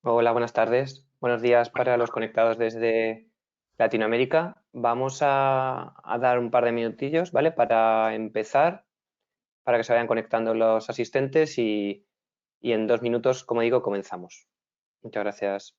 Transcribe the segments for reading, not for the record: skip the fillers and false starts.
Hola, buenas tardes. Buenos días para los conectados desde Latinoamérica. Vamos a dar un par de minutillos, ¿vale? Para empezar, para que se vayan conectando los asistentes y en 2 minutos, como digo, comenzamos. Muchas gracias.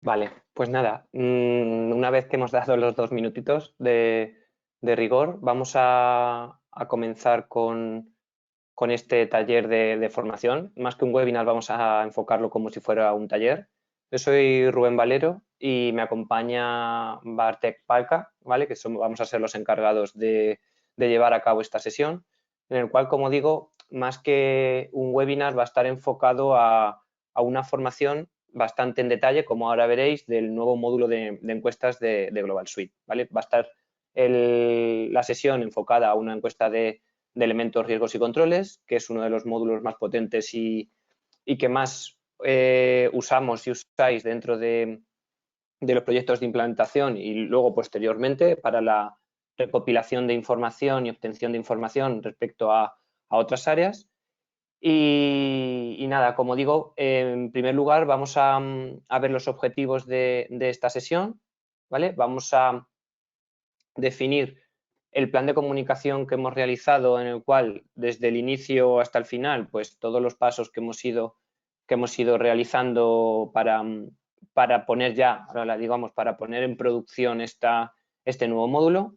Vale, pues nada, una vez que hemos dado los 2 minutitos de rigor, vamos a comenzar con este taller de formación. Más que un webinar, vamos a enfocarlo como si fuera un taller. Yo soy Rubén Valero y me acompaña Bartek Palka, ¿vale? Que vamos a ser los encargados de llevar a cabo esta sesión, en el cual, como digo, más que un webinar, va a estar enfocado a una formación bastante en detalle, como ahora veréis, del nuevo módulo de encuestas de Global Suite, ¿vale? Va a estar la sesión enfocada a una encuesta de elementos, riesgos y controles, que es uno de los módulos más potentes y que más usamos y usáis dentro de los proyectos de implantación y luego posteriormente para la recopilación de información y obtención de información respecto a otras áreas. Y nada, como digo, en primer lugar vamos a ver los objetivos de esta sesión, ¿vale? Vamos a definir el plan de comunicación que hemos realizado, en el cual desde el inicio hasta el final, pues todos los pasos que hemos ido realizando para poner ya, digamos, para poner en producción este nuevo módulo.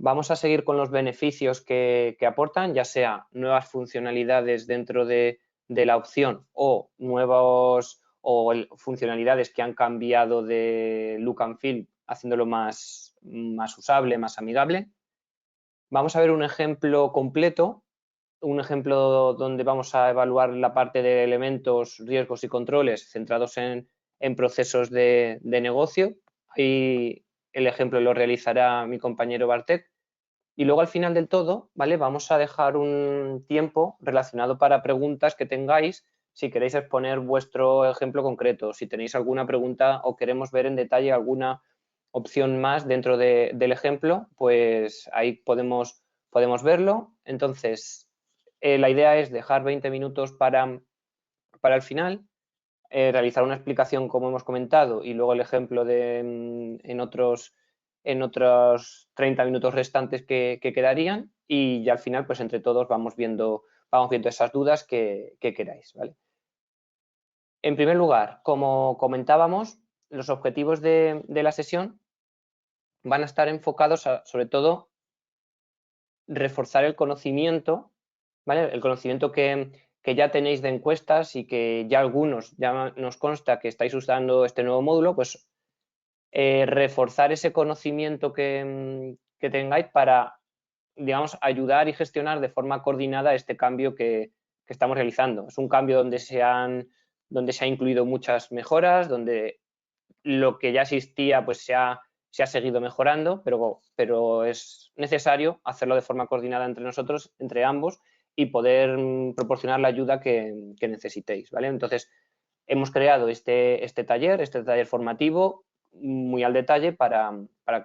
Vamos a seguir con los beneficios que aportan, ya sea nuevas funcionalidades dentro de la opción o funcionalidades que han cambiado de look and feel, haciéndolo más usable, más amigable. Vamos a ver un ejemplo completo, un ejemplo donde vamos a evaluar la parte de elementos, riesgos y controles centrados en procesos de negocio. Y el ejemplo lo realizará mi compañero Bartek. Y luego al final del todo, ¿vale? Vamos a dejar un tiempo relacionado para preguntas que tengáis, si queréis exponer vuestro ejemplo concreto, si tenéis alguna pregunta o queremos ver en detalle alguna opción más dentro del ejemplo, pues ahí podemos verlo. Entonces, la idea es dejar 20 minutos para el final, realizar una explicación como hemos comentado y luego el ejemplo en otros 30 minutos restantes que quedarían, y ya al final pues entre todos vamos viendo esas dudas que queráis, ¿vale? En primer lugar, como comentábamos, los objetivos de la sesión van a estar enfocados sobre todo reforzar el conocimiento, ¿vale? El conocimiento que ya tenéis de encuestas y que ya algunos ya nos consta que estáis usando este nuevo módulo, pues reforzar ese conocimiento que tengáis para digamos, ayudar y gestionar de forma coordinada este cambio que estamos realizando. Es un cambio donde se ha incluido muchas mejoras, donde lo que ya existía pues se ha seguido mejorando, pero es necesario hacerlo de forma coordinada entre nosotros, entre ambos, y poder proporcionar la ayuda que necesitéis, ¿vale? Entonces, hemos creado este taller formativo muy al detalle para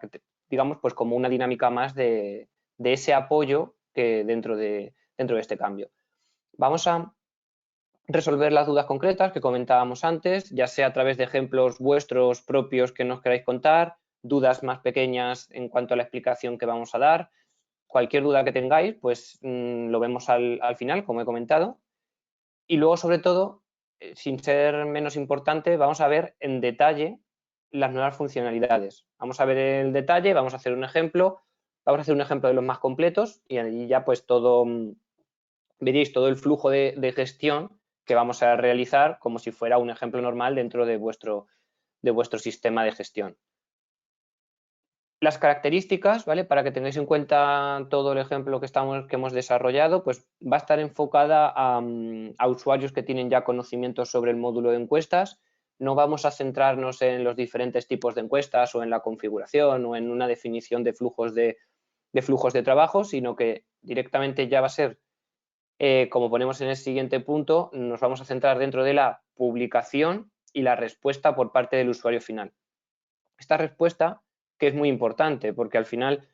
que, digamos, pues como una dinámica más de ese apoyo que dentro de este cambio. Vamos a resolver las dudas concretas que comentábamos antes, ya sea a través de ejemplos vuestros propios que nos queráis contar, dudas más pequeñas en cuanto a la explicación que vamos a dar. Cualquier duda que tengáis, pues lo vemos al final, como he comentado. Y luego, sobre todo, sin ser menos importante, vamos a ver en detalle las nuevas funcionalidades. Vamos a ver el detalle, vamos a hacer un ejemplo, de los más completos y allí ya pues veréis todo el flujo de gestión que vamos a realizar como si fuera un ejemplo normal dentro de vuestro sistema de gestión. Las características, ¿vale? Para que tengáis en cuenta todo el ejemplo que hemos desarrollado, pues va a estar enfocada a usuarios que tienen ya conocimientos sobre el módulo de encuestas. No vamos a centrarnos en los diferentes tipos de encuestas o en la configuración o en una definición de flujos de trabajo, sino que directamente ya va a ser, como ponemos en el siguiente punto, nos vamos a centrar dentro de la publicación y la respuesta por parte del usuario final. Esta respuesta, que es muy importante, porque al final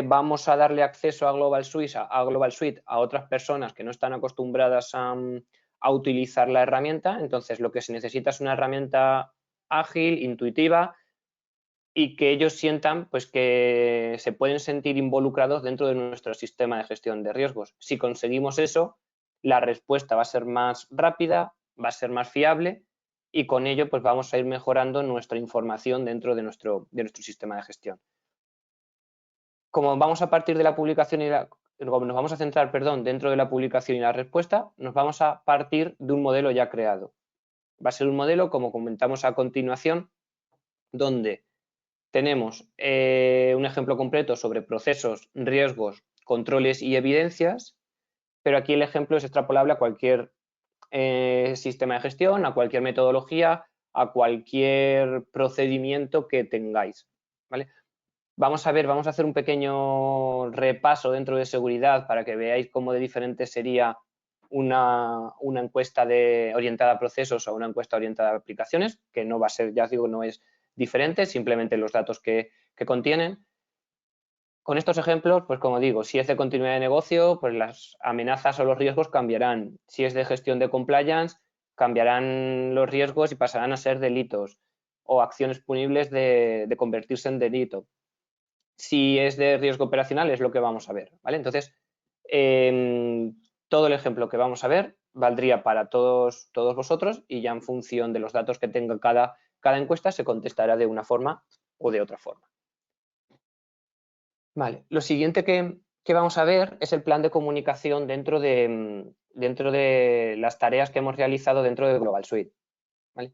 vamos a darle acceso a Global Suite a otras personas que no están acostumbradas a utilizar la herramienta. Entonces, lo que se necesita es una herramienta ágil, intuitiva y que ellos sientan pues, que se pueden sentir involucrados dentro de nuestro sistema de gestión de riesgos. Si conseguimos eso, la respuesta va a ser más rápida, va a ser más fiable y con ello pues vamos a ir mejorando nuestra información dentro de nuestro sistema de gestión. Como vamos a partir de la publicación nos vamos a centrar, dentro de la publicación y la respuesta, nos vamos a partir de un modelo ya creado. Va a ser un modelo, como comentamos a continuación, donde tenemos un ejemplo completo sobre procesos, riesgos, controles y evidencias, pero aquí el ejemplo es extrapolable a cualquier sistema de gestión, a cualquier metodología, a cualquier procedimiento que tengáis, ¿vale? Vamos a hacer un pequeño repaso dentro de seguridad para que veáis cómo de diferente sería una encuesta orientada a procesos o una encuesta orientada a aplicaciones, que no va a ser, ya os digo, no es diferente, simplemente los datos que contienen. Con estos ejemplos, pues como digo, si es de continuidad de negocio, pues las amenazas o los riesgos cambiarán. Si es de gestión de compliance, cambiarán los riesgos y pasarán a ser delitos o acciones punibles de convertirse en delito. Si es de riesgo operacional, es lo que vamos a ver, ¿vale? Entonces, todo el ejemplo que vamos a ver valdría para todos vosotros y ya en función de los datos que tenga cada encuesta se contestará de una forma o de otra forma. Vale, lo siguiente que vamos a ver es el plan de comunicación dentro de las tareas que hemos realizado dentro de Global Suite, ¿vale?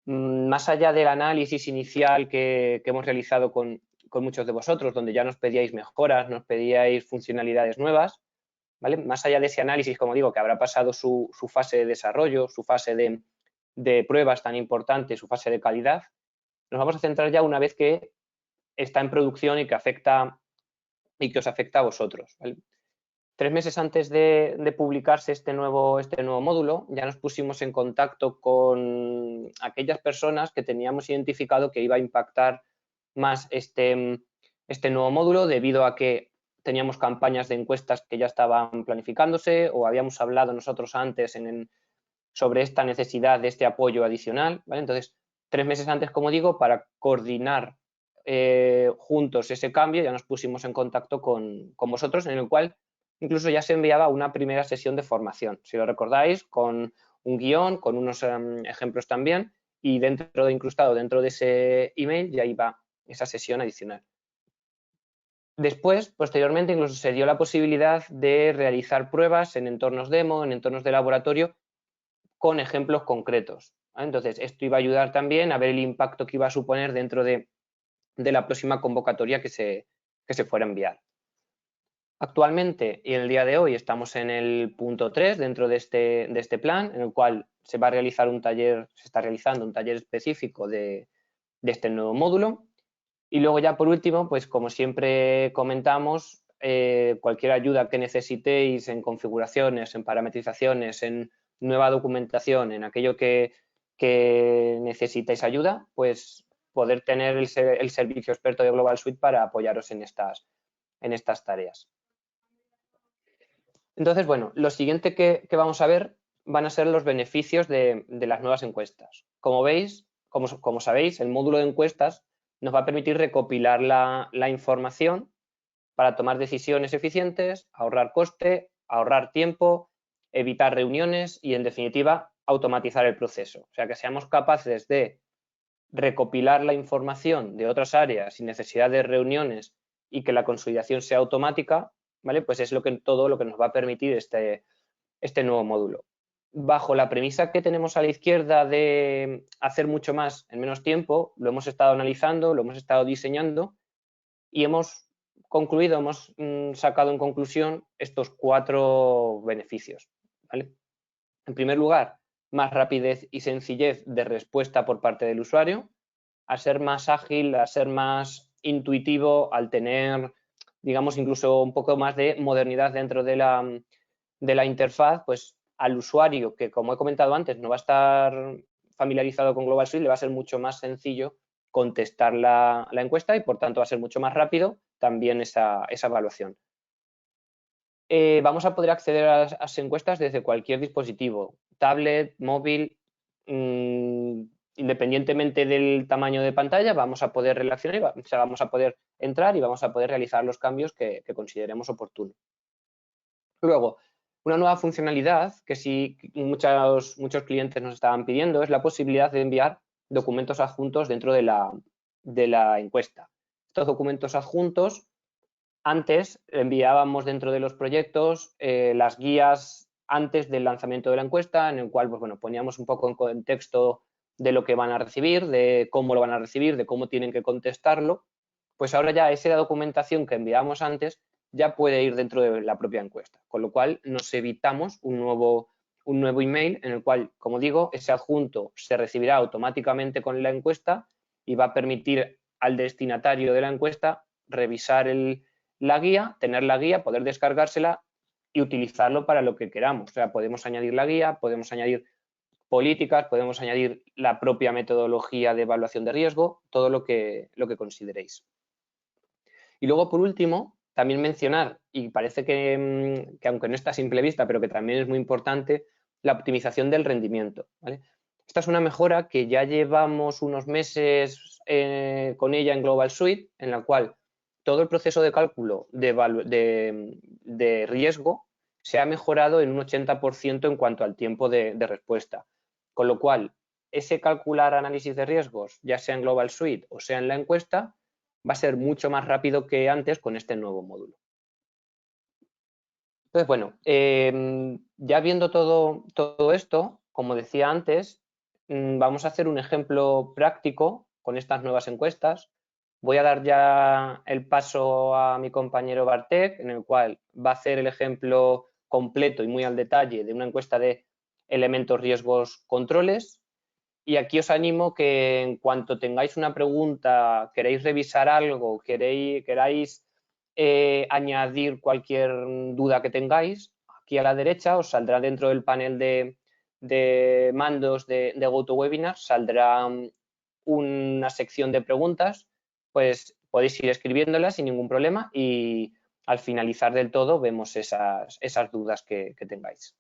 Más allá del análisis inicial que hemos realizado con muchos de vosotros, donde ya nos pedíais mejoras, nos pedíais funcionalidades nuevas, ¿vale? Más allá de ese análisis, como digo, que habrá pasado su fase de desarrollo, su fase de pruebas tan importante, su fase de calidad, nos vamos a centrar ya una vez que está en producción y que os afecta a vosotros, ¿vale? 3 meses antes de publicarse este nuevo módulo, ya nos pusimos en contacto con aquellas personas que teníamos identificado que iba a impactar más este nuevo módulo debido a que teníamos campañas de encuestas que ya estaban planificándose o habíamos hablado nosotros antes sobre esta necesidad de este apoyo adicional, ¿vale? Entonces, 3 meses antes, como digo, para coordinar juntos ese cambio, ya nos pusimos en contacto con vosotros, en el cual incluso ya se enviaba una primera sesión de formación, si lo recordáis, con un guión, con unos ejemplos también, y incrustado dentro de ese email ya iba esa sesión adicional. Después, posteriormente, incluso se dio la posibilidad de realizar pruebas en entornos demo, en entornos de laboratorio, con ejemplos concretos, ¿vale? Entonces, esto iba a ayudar también a ver el impacto que iba a suponer dentro de la próxima convocatoria que se fuera a enviar. Actualmente y en el día de hoy estamos en el punto 3 dentro de este plan, en el cual se va a realizar un taller, se está realizando un taller específico de este nuevo módulo. Y luego ya por último, pues como siempre comentamos, cualquier ayuda que necesitéis en configuraciones, en parametrizaciones, en nueva documentación, en aquello que necesitáis ayuda, pues poder tener el servicio experto de Global Suite para apoyaros en estas tareas. Entonces, bueno, lo siguiente que vamos a ver van a ser los beneficios de las nuevas encuestas. Como veis, como sabéis, el módulo de encuestas nos va a permitir recopilar la información para tomar decisiones eficientes, ahorrar coste, ahorrar tiempo, evitar reuniones y, en definitiva, automatizar el proceso. O sea, que seamos capaces de recopilar la información de otras áreas sin necesidad de reuniones y que la consolidación sea automática, ¿vale? Pues es todo lo que nos va a permitir este nuevo módulo. Bajo la premisa que tenemos a la izquierda de hacer mucho más en menos tiempo, lo hemos estado analizando, lo hemos estado diseñando y hemos concluido, hemos sacado en conclusión estos 4 beneficios, ¿vale? En primer lugar, más rapidez y sencillez de respuesta por parte del usuario, a ser más ágil, a ser más intuitivo, al tener, digamos, incluso un poco más de modernidad dentro de la interfaz, pues al usuario que, como he comentado antes, no va a estar familiarizado con Global Suite, le va a ser mucho más sencillo contestar la encuesta y, por tanto, va a ser mucho más rápido también esa evaluación. Vamos a poder acceder a las encuestas desde cualquier dispositivo, tablet, móvil, independientemente del tamaño de pantalla, vamos a poder relacionar, o sea, vamos a poder entrar y vamos a poder realizar los cambios que consideremos oportunos. Luego, una nueva funcionalidad que sí muchos clientes nos estaban pidiendo es la posibilidad de enviar documentos adjuntos dentro de la encuesta. Estos documentos adjuntos, antes enviábamos dentro de los proyectos las guías antes del lanzamiento de la encuesta, en el cual pues, bueno, poníamos un poco en contexto de lo que van a recibir, de cómo lo van a recibir, de cómo tienen que contestarlo. Pues ahora ya esa documentación que enviábamos antes ya puede ir dentro de la propia encuesta, con lo cual nos evitamos un nuevo email en el cual, como digo, ese adjunto se recibirá automáticamente con la encuesta y va a permitir al destinatario de la encuesta revisar la guía, tener la guía, poder descargársela y utilizarlo para lo que queramos. O sea, podemos añadir la guía, podemos añadir políticas, podemos añadir la propia metodología de evaluación de riesgo, todo lo que consideréis. Y luego, por último, también mencionar, y parece que aunque no está a simple vista, pero que también es muy importante, la optimización del rendimiento, ¿vale? Esta es una mejora que ya llevamos unos meses con ella en Global Suite, en la cual todo el proceso de cálculo de riesgo se ha mejorado en un 80% en cuanto al tiempo de respuesta. Con lo cual, ese calcular análisis de riesgos, ya sea en Global Suite o sea en la encuesta, va a ser mucho más rápido que antes con este nuevo módulo. Entonces, bueno, ya viendo todo esto, como decía antes, vamos a hacer un ejemplo práctico con estas nuevas encuestas. Voy a dar ya el paso a mi compañero Bartek, en el cual va a hacer el ejemplo completo y muy al detalle de una encuesta de elementos, riesgos, controles. Y aquí os animo que en cuanto tengáis una pregunta, queréis revisar algo, queráis añadir cualquier duda que tengáis, aquí a la derecha os saldrá dentro del panel de mandos de GoToWebinar, saldrá una sección de preguntas, pues podéis ir escribiéndolas sin ningún problema y al finalizar del todo vemos esas dudas que tengáis.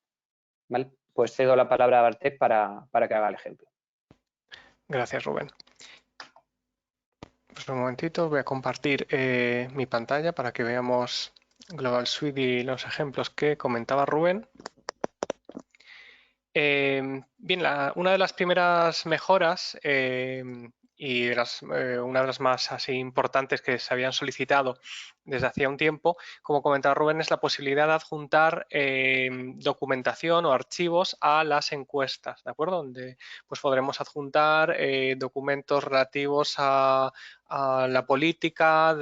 ¿Vale? Pues cedo la palabra a Bartek para que haga el ejemplo. Gracias, Rubén. Pues un momentito, voy a compartir mi pantalla para que veamos Global Suite y los ejemplos que comentaba Rubén. Bien, una de las primeras mejoras y una de las más así importantes que se habían solicitado desde hacía un tiempo, como comentaba Rubén, es la posibilidad de adjuntar documentación o archivos a las encuestas, ¿de acuerdo? Donde pues podremos adjuntar documentos relativos a la política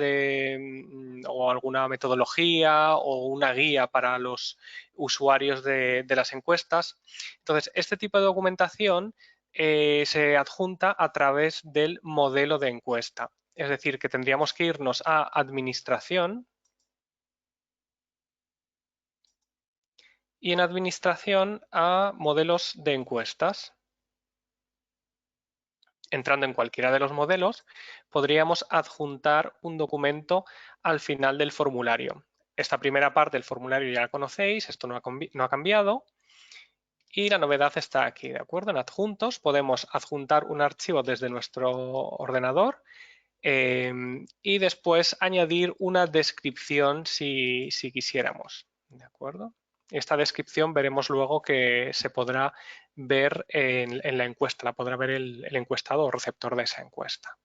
o alguna metodología o una guía para los usuarios de las encuestas. Entonces, este tipo de documentación se adjunta a través del modelo de encuesta. Es decir, que tendríamos que irnos a Administración y en Administración a Modelos de encuestas. Entrando en cualquiera de los modelos, podríamos adjuntar un documento al final del formulario. Esta primera parte del formulario ya la conocéis, esto no ha cambiado. Y la novedad está aquí, ¿de acuerdo? En adjuntos podemos adjuntar un archivo desde nuestro ordenador y después añadir una descripción si quisiéramos, ¿de acuerdo? Esta descripción veremos luego que se podrá ver en la encuesta, la podrá ver el encuestado o receptor de esa encuesta.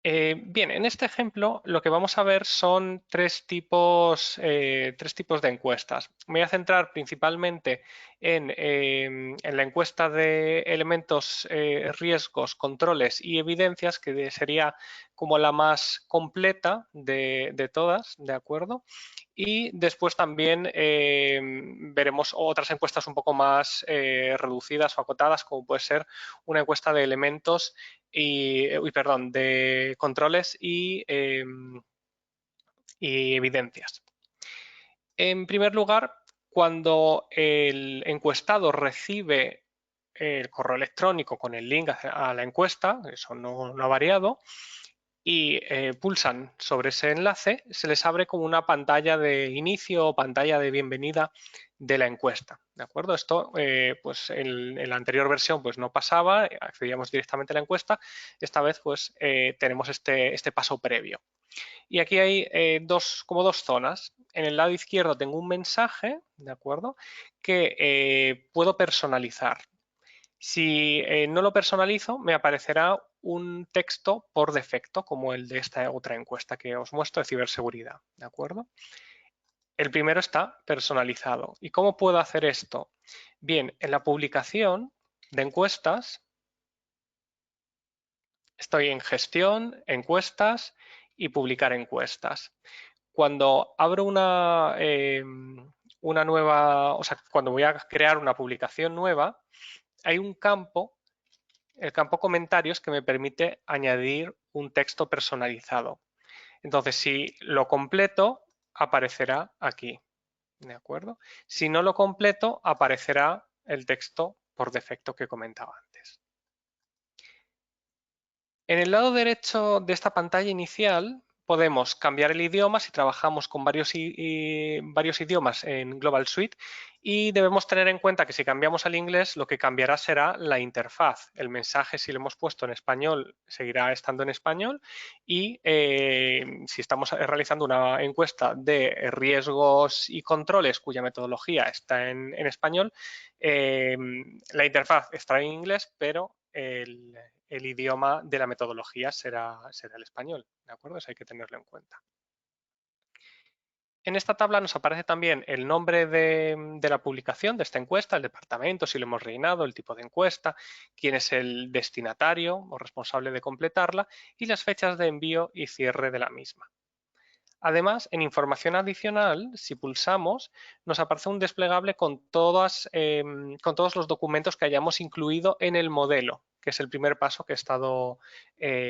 Bien, en este ejemplo lo que vamos a ver son tres tipos de encuestas. Me voy a centrar principalmente en la encuesta de elementos, riesgos, controles y evidencias, que sería como la más completa de todas, ¿de acuerdo? Y después también veremos otras encuestas un poco más reducidas o acotadas, como puede ser una encuesta de elementos de controles y evidencias. En primer lugar, cuando el encuestado recibe el correo electrónico con el link a la encuesta, eso no ha variado, y pulsan sobre ese enlace, se les abre como una pantalla de inicio o pantalla de bienvenida de la encuesta. ¿De acuerdo? Esto, pues en la anterior versión pues no pasaba, accedíamos directamente a la encuesta. Esta vez pues tenemos este paso previo. Y aquí hay como dos zonas. En el lado izquierdo tengo un mensaje, ¿de acuerdo? Que puedo personalizar. Si no lo personalizo, me aparecerá un texto por defecto, como el de esta otra encuesta que os muestro de ciberseguridad, ¿de acuerdo? El primero está personalizado. ¿Y cómo puedo hacer esto? Bien, en la publicación de encuestas, estoy en Gestión, Encuestas y Publicar encuestas. Cuando abro una nueva, o sea, cuando voy a crear una publicación nueva, hay un campo, el campo comentarios, que me permite añadir un texto personalizado. Entonces, si lo completo, aparecerá aquí, ¿de acuerdo? Si no lo completo, aparecerá el texto por defecto que comentaba antes. En el lado derecho de esta pantalla inicial podemos cambiar el idioma si trabajamos con varios idiomas en Global Suite, y debemos tener en cuenta que si cambiamos al inglés, lo que cambiará será la interfaz. El mensaje, si lo hemos puesto en español, seguirá estando en español, y si estamos realizando una encuesta de riesgos y controles cuya metodología está en español, la interfaz estará en inglés, pero el idioma de la metodología será el español, ¿de acuerdo? Eso hay que tenerlo en cuenta. En esta tabla nos aparece también el nombre de la publicación de esta encuesta, el departamento, si lo hemos rellenado, el tipo de encuesta, quién es el destinatario o responsable de completarla y las fechas de envío y cierre de la misma. Además, en información adicional, si pulsamos, nos aparece un desplegable con todos los documentos que hayamos incluido en el modelo, que es el primer paso que he estado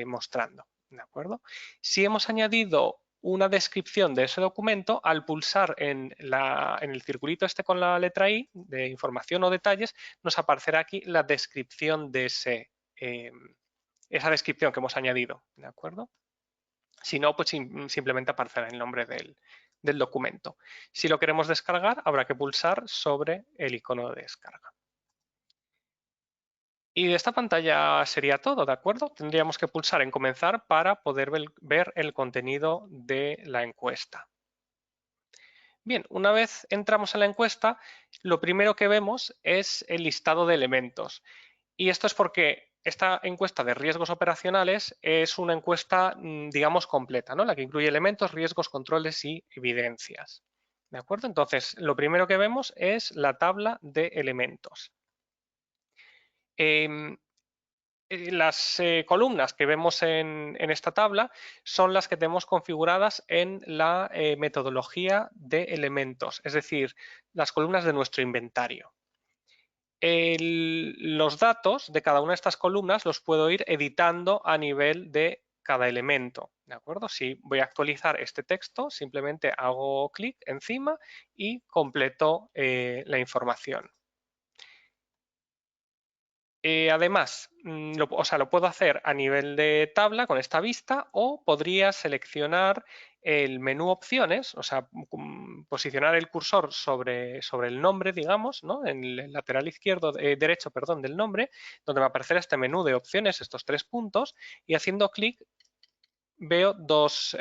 mostrando. ¿De acuerdo? Si hemos añadido una descripción de ese documento, al pulsar en el circulito este con la letra I, de información o detalles, nos aparecerá aquí la descripción de esa descripción que hemos añadido. ¿De acuerdo? Si no, pues simplemente aparecerá el nombre del documento. Si lo queremos descargar, habrá que pulsar sobre el icono de descarga. Y de esta pantalla sería todo, ¿de acuerdo? Tendríamos que pulsar en comenzar para poder ver el contenido de la encuesta. Bien, una vez entramos en la encuesta, lo primero que vemos es el listado de elementos. Y esto es porque esta encuesta de riesgos operacionales es una encuesta, digamos, completa, ¿no? La que incluye elementos, riesgos, controles y evidencias. ¿De acuerdo? Entonces, lo primero que vemos es la tabla de elementos. Las columnas que vemos en esta tabla son las que tenemos configuradas en la metodología de elementos, es decir, las columnas de nuestro inventario. Los datos de cada una de estas columnas los puedo ir editando a nivel de cada elemento, ¿de acuerdo? Si voy a actualizar este texto, simplemente hago clic encima y completo la información. Además, lo puedo hacer a nivel de tabla con esta vista o podría seleccionar el menú opciones, o sea, posicionar el cursor sobre el nombre, digamos, ¿no? En el lateral izquierdo, derecho, perdón, del nombre, donde me aparecerá este menú de opciones, estos 3 puntos, y haciendo clic veo dos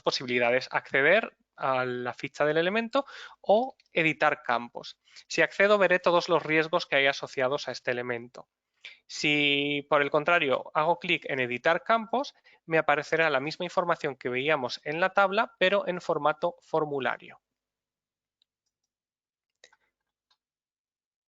posibilidades: acceder a la ficha del elemento o editar campos. Si accedo, veré todos los riesgos que hay asociados a este elemento. Si, por el contrario, hago clic en editar campos, me aparecerá la misma información que veíamos en la tabla, pero en formato formulario.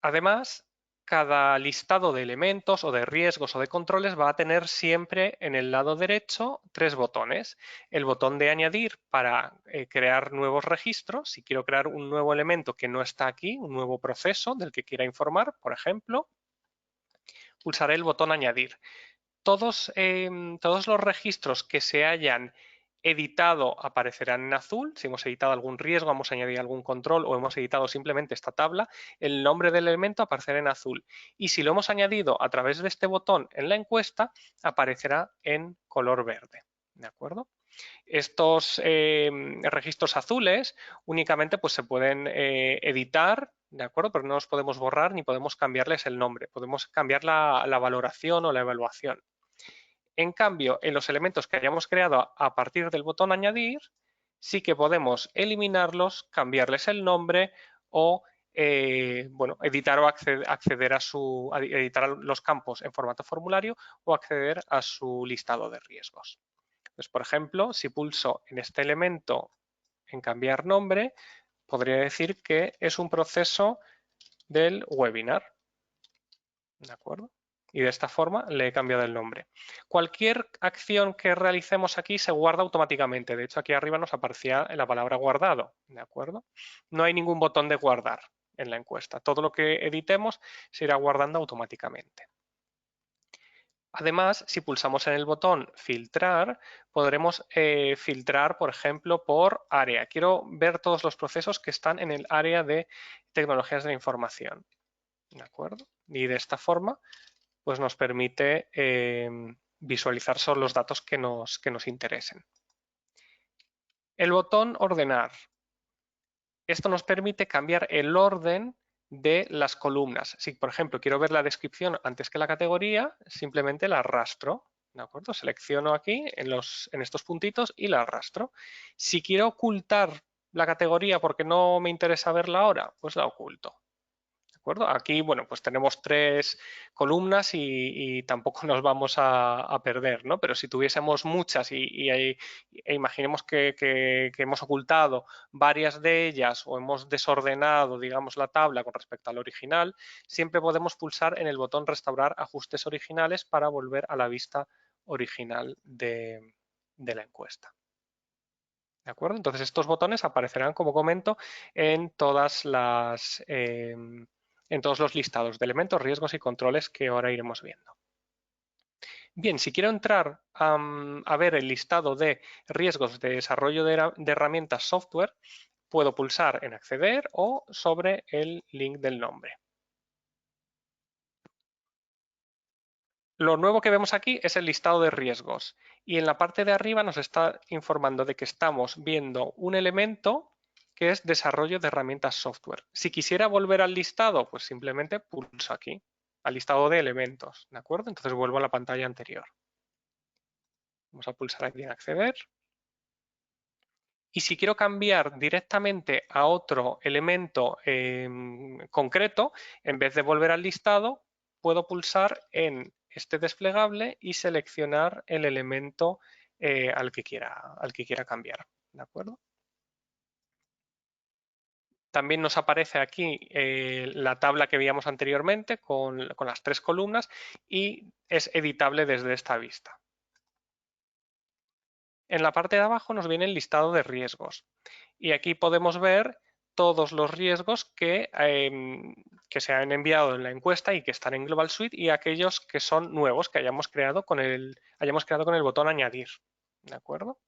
Además, cada listado de elementos o de riesgos o de controles va a tener siempre en el lado derecho 3 botones. El botón de añadir para crear nuevos registros. Si quiero crear un nuevo elemento que no está aquí, un nuevo proceso del que quiera informar, por ejemplo, pulsaré el botón añadir. Todos los registros que se hayan editado aparecerán en azul. Si hemos editado algún riesgo, hemos añadido algún control o hemos editado simplemente esta tabla, el nombre del elemento aparecerá en azul. Y si lo hemos añadido a través de este botón en la encuesta, aparecerá en color verde. ¿De acuerdo? Estos registros azules únicamente pues, se pueden editar, ¿de acuerdo? Pero no los podemos borrar ni podemos cambiarles el nombre. Podemos cambiar la valoración o la evaluación. En cambio, en los elementos que hayamos creado a partir del botón añadir, sí que podemos eliminarlos, cambiarles el nombre o editar o acceder a editar los campos en formato formulario o acceder a su listado de riesgos. Pues, por ejemplo, si pulso en este elemento en cambiar nombre, podría decir que es un proceso del webinar. ¿De acuerdo? Y de esta forma le he cambiado el nombre. Cualquier acción que realicemos aquí se guarda automáticamente. De hecho, aquí arriba nos aparecía la palabra guardado. ¿De acuerdo? No hay ningún botón de guardar en la encuesta. Todo lo que editemos se irá guardando automáticamente. Además, si pulsamos en el botón filtrar, podremos filtrar, por ejemplo, por área. Quiero ver todos los procesos que están en el área de tecnologías de la información. ¿De acuerdo? Y de esta forma pues nos permite visualizar solo los datos que nos interesen. El botón ordenar. Esto nos permite cambiar el orden de las columnas. Si, por ejemplo, quiero ver la descripción antes que la categoría, simplemente la arrastro. ¿De acuerdo? Selecciono aquí en estos puntitos y la arrastro. Si quiero ocultar la categoría porque no me interesa verla ahora, pues la oculto. ¿De acuerdo? Aquí, bueno, pues tenemos 3 columnas y tampoco nos vamos a perder, ¿no? Pero si tuviésemos muchas e imaginemos que hemos ocultado varias de ellas o hemos desordenado, digamos, la tabla con respecto al original, siempre podemos pulsar en el botón restaurar ajustes originales para volver a la vista original de la encuesta. ¿De acuerdo? Entonces estos botones aparecerán, como comento, en todas las en todos los listados de elementos, riesgos y controles que ahora iremos viendo. Bien, si quiero entrar a ver el listado de riesgos de desarrollo de herramientas software, puedo pulsar en acceder o sobre el link del nombre. Lo nuevo que vemos aquí es el listado de riesgos y en la parte de arriba nos está informando de que estamos viendo un elemento que es desarrollo de herramientas software. Si quisiera volver al listado, pues simplemente pulso aquí, al listado de elementos, ¿de acuerdo? Entonces vuelvo a la pantalla anterior. Vamos a pulsar aquí en acceder. Y si quiero cambiar directamente a otro elemento concreto, en vez de volver al listado, puedo pulsar en este desplegable y seleccionar el elemento al que quiera cambiar. ¿De acuerdo? También nos aparece aquí la tabla que veíamos anteriormente con las 3 columnas y es editable desde esta vista. En la parte de abajo nos viene el listado de riesgos y aquí podemos ver todos los riesgos que se han enviado en la encuesta y que están en Global Suite y aquellos que son nuevos que hayamos creado con el botón añadir. ¿De acuerdo?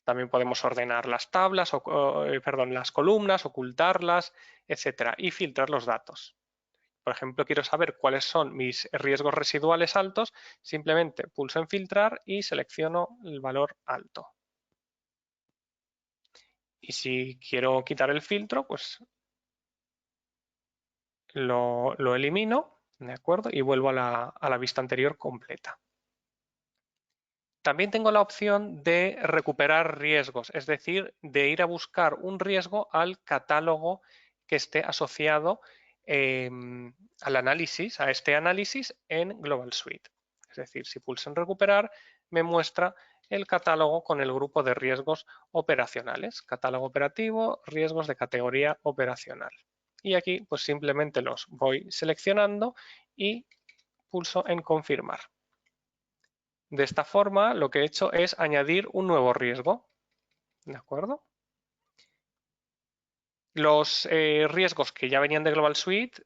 También podemos ordenar las tablas, las columnas, ocultarlas, etcétera, y filtrar los datos. Por ejemplo, quiero saber cuáles son mis riesgos residuales altos, simplemente pulso en filtrar y selecciono el valor alto. Y si quiero quitar el filtro, pues lo elimino, ¿de acuerdo? Y vuelvo a la vista anterior completa. También tengo la opción de recuperar riesgos, es decir, de ir a buscar un riesgo al catálogo que esté asociado al análisis, a este análisis en Global Suite. Es decir, si pulso en recuperar, me muestra el catálogo con el grupo de riesgos operacionales, catálogo operativo, riesgos de categoría operacional. Y aquí pues simplemente los voy seleccionando y pulso en confirmar. De esta forma, lo que he hecho es añadir un nuevo riesgo. ¿De acuerdo? Los riesgos que ya venían de Global Suite,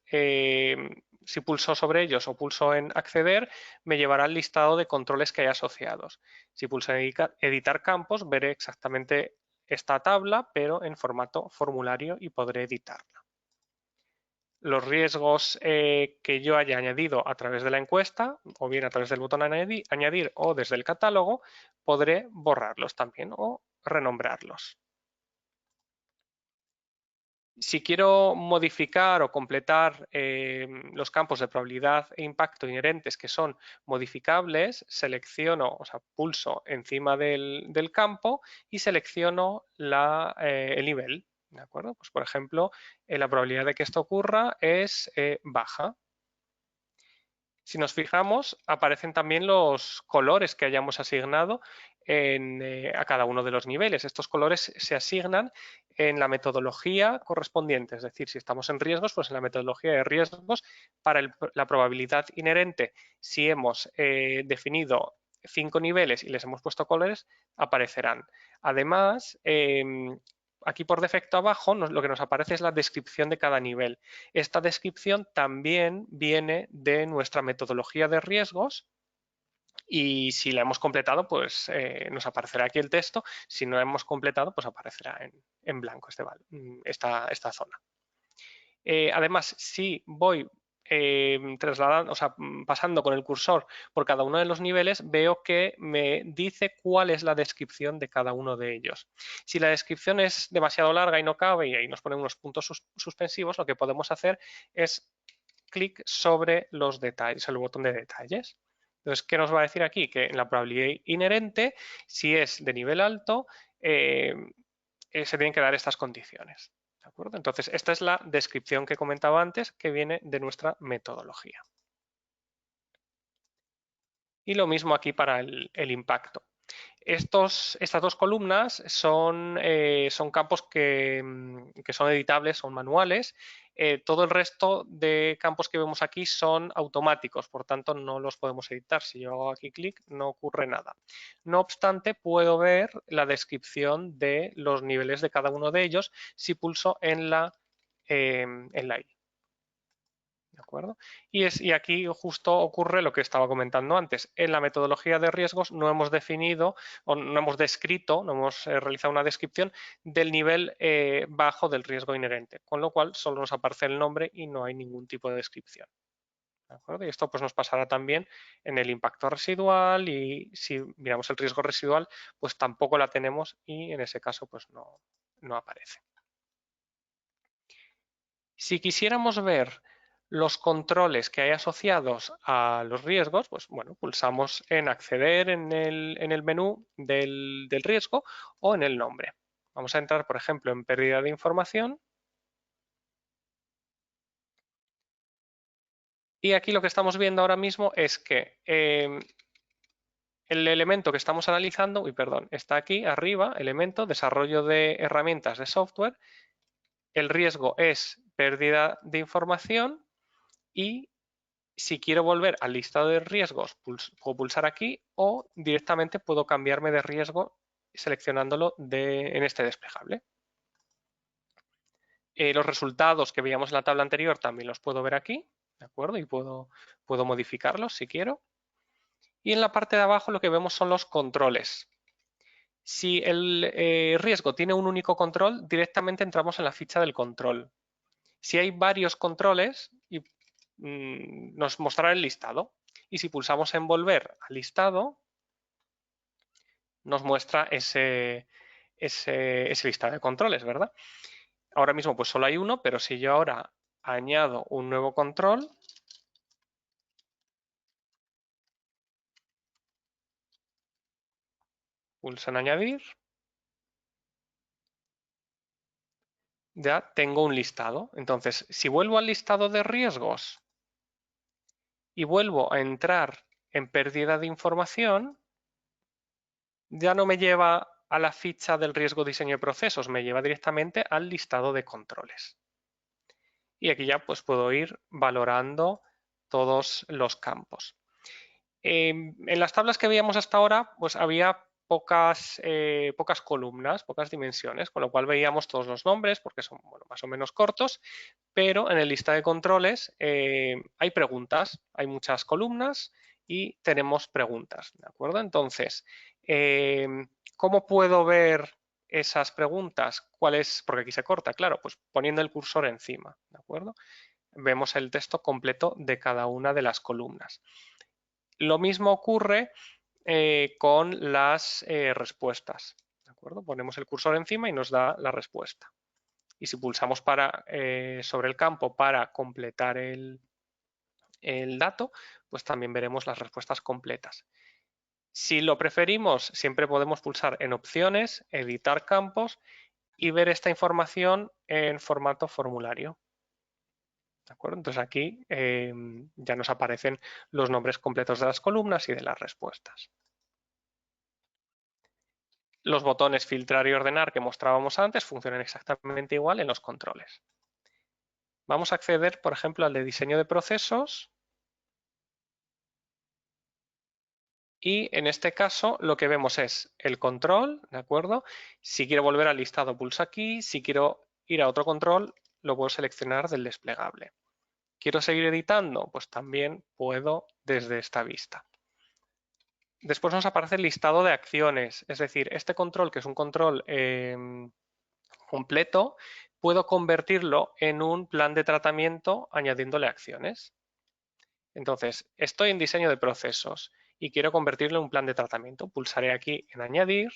si pulso sobre ellos o pulso en acceder, me llevará al listado de controles que hay asociados. Si pulso en editar campos, veré exactamente esta tabla, pero en formato formulario y podré editarla. Los riesgos que yo haya añadido a través de la encuesta, o bien a través del botón añadir o desde el catálogo, podré borrarlos también o renombrarlos. Si quiero modificar o completar los campos de probabilidad e impacto inherentes que son modificables, selecciono, o sea, pulso encima del campo y selecciono el nivel. ¿De acuerdo? Pues, por ejemplo, la probabilidad de que esto ocurra es baja. Si nos fijamos, aparecen también los colores que hayamos asignado a cada uno de los niveles. Estos colores se asignan en la metodología correspondiente, es decir, si estamos en riesgos, pues en la metodología de riesgos para la probabilidad inherente. Si hemos definido 5 niveles y les hemos puesto colores, aparecerán. Además, aquí por defecto abajo lo que nos aparece es la descripción de cada nivel. Esta descripción también viene de nuestra metodología de riesgos y si la hemos completado, pues nos aparecerá aquí el texto. Si no la hemos completado, pues aparecerá en blanco esta zona. Además, si voy trasladando, o sea, pasando con el cursor por cada uno de los niveles, veo que me dice cuál es la descripción de cada uno de ellos. Si la descripción es demasiado larga y no cabe y ahí nos pone unos puntos suspensivos, lo que podemos hacer es clic sobre los detalles, el botón de detalles. Entonces, ¿qué nos va a decir aquí? Que en la probabilidad inherente, si es de nivel alto, se tienen que dar estas condiciones. ¿De acuerdo? Entonces, esta es la descripción que comentaba antes que viene de nuestra metodología. Y lo mismo aquí para el impacto. Estas dos columnas son campos que son editables, son manuales. Todo el resto de campos que vemos aquí son automáticos, por tanto no los podemos editar. Si yo hago aquí clic, no ocurre nada. No obstante, puedo ver la descripción de los niveles de cada uno de ellos si pulso en la I. ¿De acuerdo? Y aquí justo ocurre lo que estaba comentando antes. En la metodología de riesgos no hemos definido o no hemos descrito, no hemos realizado una descripción del nivel bajo del riesgo inherente, con lo cual solo nos aparece el nombre y no hay ningún tipo de descripción. ¿De acuerdo? Y esto pues, nos pasará también en el impacto residual y si miramos el riesgo residual, pues tampoco la tenemos y en ese caso pues no aparece. Si quisiéramos ver los controles que hay asociados a los riesgos, pues bueno, pulsamos en acceder en el menú del riesgo o en el nombre. Vamos a entrar, por ejemplo, en pérdida de información Y aquí lo que estamos viendo ahora mismo es que el elemento que estamos analizando, está aquí arriba, elemento, desarrollo de herramientas de software. El riesgo es pérdida de información y si quiero volver al listado de riesgos, puedo pulsar aquí o directamente puedo cambiarme de riesgo seleccionándolo en este desplegable. Los resultados que veíamos en la tabla anterior también los puedo ver aquí, ¿de acuerdo? Y puedo modificarlos si quiero. Y en la parte de abajo lo que vemos son los controles. Si el riesgo tiene un único control, directamente entramos en la ficha del control. Si hay varios controles, nos mostrará el listado. Y si pulsamos en volver al listado, nos muestra ese listado de controles, ¿verdad? Ahora mismo pues solo hay uno, pero si yo ahora añado un nuevo control, pulso en añadir, ya tengo un listado. Entonces, si vuelvo al listado de riesgos y vuelvo a entrar en pérdida de información, ya no me lleva a la ficha del riesgo diseño de procesos, me lleva directamente al listado de controles. Y aquí ya pues puedo ir valorando todos los campos. En las tablas que veíamos hasta ahora, pues había pocas columnas, pocas dimensiones, con lo cual veíamos todos los nombres porque son más o menos cortos, pero en el lista de controles hay preguntas, hay muchas columnas y tenemos preguntas, ¿de acuerdo? Entonces, ¿cómo puedo ver esas preguntas? Porque aquí se corta, claro, pues poniendo el cursor encima, ¿de acuerdo? Vemos el texto completo de cada una de las columnas. Lo mismo ocurre con las respuestas, ¿de acuerdo? Ponemos el cursor encima y nos da la respuesta. Y si pulsamos sobre el campo para completar el dato, pues también veremos las respuestas completas. Si lo preferimos, siempre podemos pulsar en opciones, editar campos y ver esta información en formato formulario. ¿De acuerdo? Entonces aquí ya nos aparecen los nombres completos de las columnas y de las respuestas. Los botones filtrar y ordenar que mostrábamos antes funcionan exactamente igual en los controles. Vamos a acceder, por ejemplo, al de diseño de procesos. Y en este caso lo que vemos es el control, ¿de acuerdo? Si quiero volver al listado, pulso aquí. Si quiero ir a otro control, lo puedo seleccionar del desplegable. ¿Quiero seguir editando? Pues también puedo desde esta vista. Después nos aparece el listado de acciones, es decir, este control, que es un control completo, puedo convertirlo en un plan de tratamiento añadiéndole acciones. Entonces, estoy en diseño de procesos y quiero convertirlo en un plan de tratamiento. Pulsaré aquí en añadir.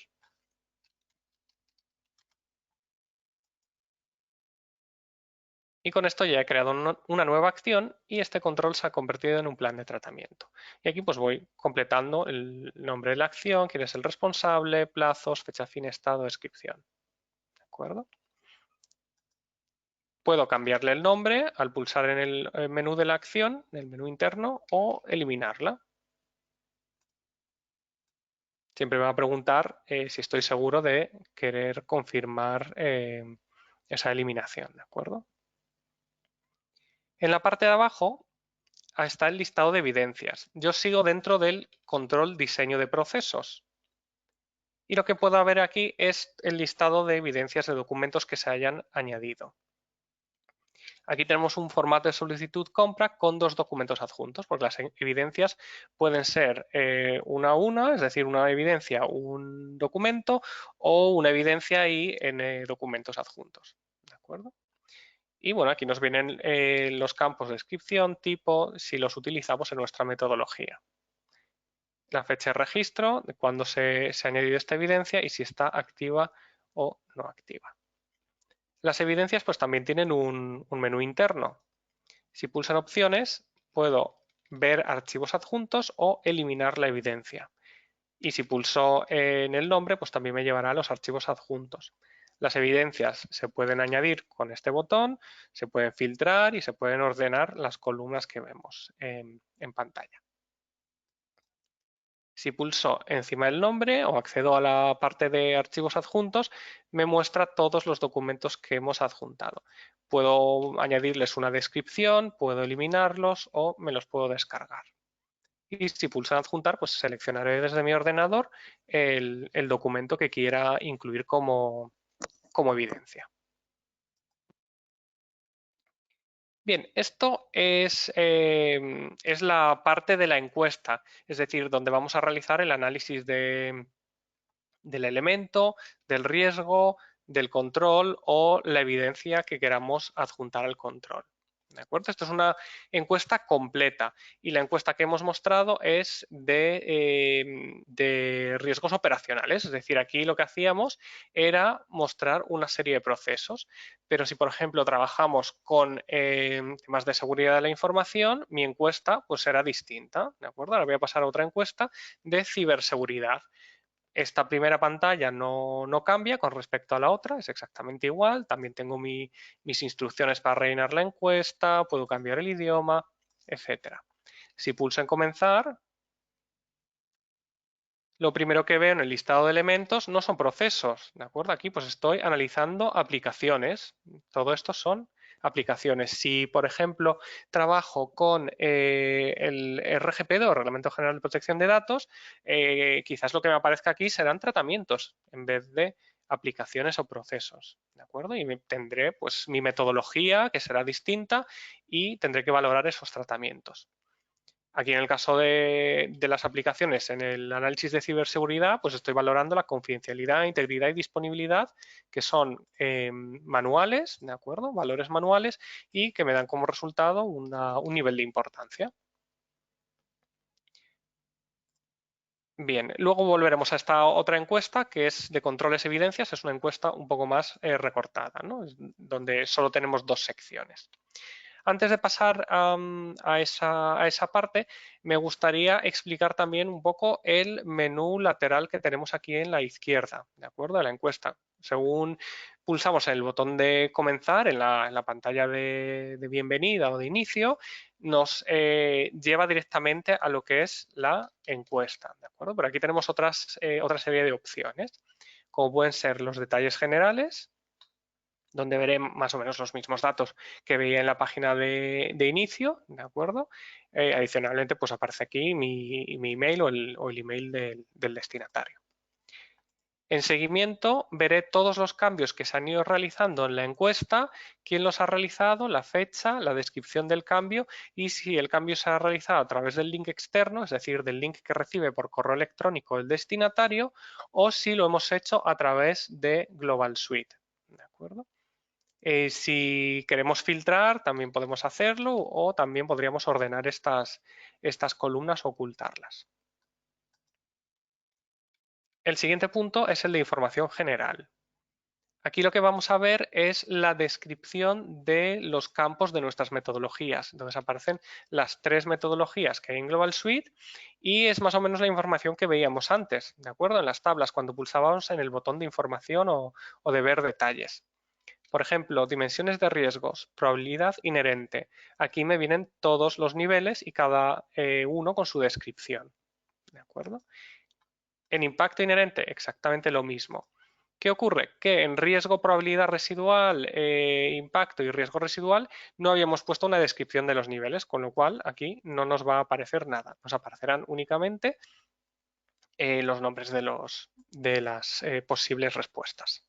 Y con esto ya he creado una nueva acción y este control se ha convertido en un plan de tratamiento. Y aquí pues voy completando el nombre de la acción, quién es el responsable, plazos, fecha fin, estado, descripción. ¿De acuerdo? Puedo cambiarle el nombre al pulsar en el menú de la acción, en el menú interno, o eliminarla. Siempre me va a preguntar si estoy seguro de querer confirmar esa eliminación, ¿de acuerdo? En la parte de abajo está el listado de evidencias. Yo sigo dentro del control diseño de procesos. Y lo que puedo ver aquí es el listado de evidencias de documentos que se hayan añadido. Aquí tenemos un formato de solicitud compra con dos documentos adjuntos, porque las evidencias pueden ser una a una, es decir, una evidencia, un documento, o una evidencia y n documentos adjuntos. ¿De acuerdo? Y bueno, aquí nos vienen los campos de descripción, tipo, si los utilizamos en nuestra metodología. La fecha de registro, de cuándo se ha añadido esta evidencia y si está activa o no activa. Las evidencias pues también tienen un menú interno. Si pulso en opciones, puedo ver archivos adjuntos o eliminar la evidencia. Y si pulso en el nombre, pues también me llevará a los archivos adjuntos. Las evidencias se pueden añadir con este botón, se pueden filtrar y se pueden ordenar las columnas que vemos en pantalla. Si pulso encima del nombre o accedo a la parte de archivos adjuntos, me muestra todos los documentos que hemos adjuntado. Puedo añadirles una descripción, puedo eliminarlos o me los puedo descargar. Y si pulso en adjuntar, pues seleccionaré desde mi ordenador el documento que quiera incluir como evidencia. Bien, esto es la parte de la encuesta, es decir, donde vamos a realizar el análisis del elemento, del riesgo, del control o la evidencia que queramos adjuntar al control. ¿De acuerdo? Esto es una encuesta completa y la encuesta que hemos mostrado es de riesgos operacionales, es decir, aquí lo que hacíamos era mostrar una serie de procesos, pero si por ejemplo trabajamos con temas de seguridad de la información, mi encuesta pues será distinta, ¿de acuerdo? Ahora voy a pasar a otra encuesta de ciberseguridad. Esta primera pantalla no cambia con respecto a la otra, es exactamente igual. También tengo mis instrucciones para rellenar la encuesta, puedo cambiar el idioma, etc. Si pulso en comenzar, lo primero que veo en el listado de elementos no son procesos, ¿de acuerdo? Aquí pues estoy analizando aplicaciones. Todo esto son aplicaciones. Si, por ejemplo, trabajo con el RGPD, Reglamento General de Protección de Datos, quizás lo que me aparezca aquí serán tratamientos en vez de aplicaciones o procesos, ¿de acuerdo? Y tendré pues mi metodología que será distinta y tendré que valorar esos tratamientos. Aquí en el caso de las aplicaciones, en el análisis de ciberseguridad, pues estoy valorando la confidencialidad, integridad y disponibilidad, que son manuales, ¿de acuerdo? Valores manuales y que me dan como resultado un nivel de importancia. Bien, luego volveremos a esta otra encuesta que es de controles e evidencias, es una encuesta un poco más recortada, ¿no? Donde solo tenemos dos secciones. Antes de pasar a esa parte, me gustaría explicar también un poco el menú lateral que tenemos aquí en la izquierda, ¿de acuerdo? De la encuesta. Según pulsamos el botón de comenzar en la pantalla de bienvenida o de inicio, nos lleva directamente a lo que es la encuesta, ¿de acuerdo? Pero aquí tenemos otra serie de opciones, como pueden ser los detalles generales, donde veré más o menos los mismos datos que veía en la página de inicio, ¿de acuerdo? Adicionalmente, pues aparece aquí mi email o el email del destinatario. En seguimiento, veré todos los cambios que se han ido realizando en la encuesta, quién los ha realizado, la fecha, la descripción del cambio y si el cambio se ha realizado a través del link externo, es decir, del link que recibe por correo electrónico el destinatario, o si lo hemos hecho a través de Global Suite, ¿de acuerdo? Si queremos filtrar, también podemos hacerlo o también podríamos ordenar estas columnas o ocultarlas. El siguiente punto es el de información general. Aquí lo que vamos a ver es la descripción de los campos de nuestras metodologías. Entonces aparecen las tres metodologías que hay en Global Suite y es más o menos la información que veíamos antes, ¿de acuerdo? En las tablas cuando pulsábamos en el botón de información o de ver detalles. Por ejemplo, dimensiones de riesgos, probabilidad inherente. Aquí me vienen todos los niveles y cada uno con su descripción. ¿De acuerdo? En impacto inherente, exactamente lo mismo. ¿Qué ocurre? Que en riesgo, probabilidad residual, impacto y riesgo residual no habíamos puesto una descripción de los niveles, con lo cual aquí no nos va a aparecer nada. Nos aparecerán únicamente los nombres de las posibles respuestas.